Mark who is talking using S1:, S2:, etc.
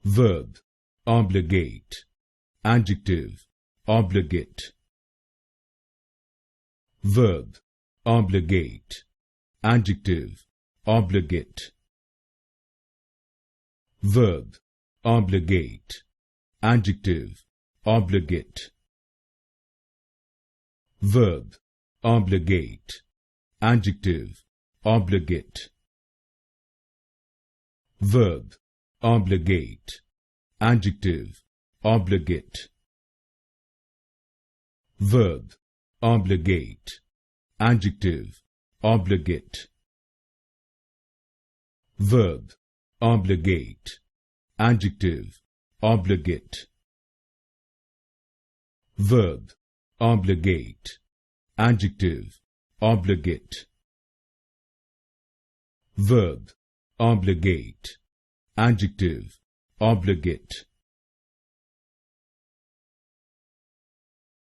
S1: Verb, obligate. Adjective, obligate. Verb, obligate. Adjective, obligate. Verb, obligate. Adjective, obligate. Verb, obligate. Adjective, obligate. Verb, obligate. Adjective, obligate. Verb, obligate. Adjective, obligate. Verb, obligate. Adjective, obligate. Verb, obligate. Adjective, obligate. Verb, obligate. Adjective, obligate.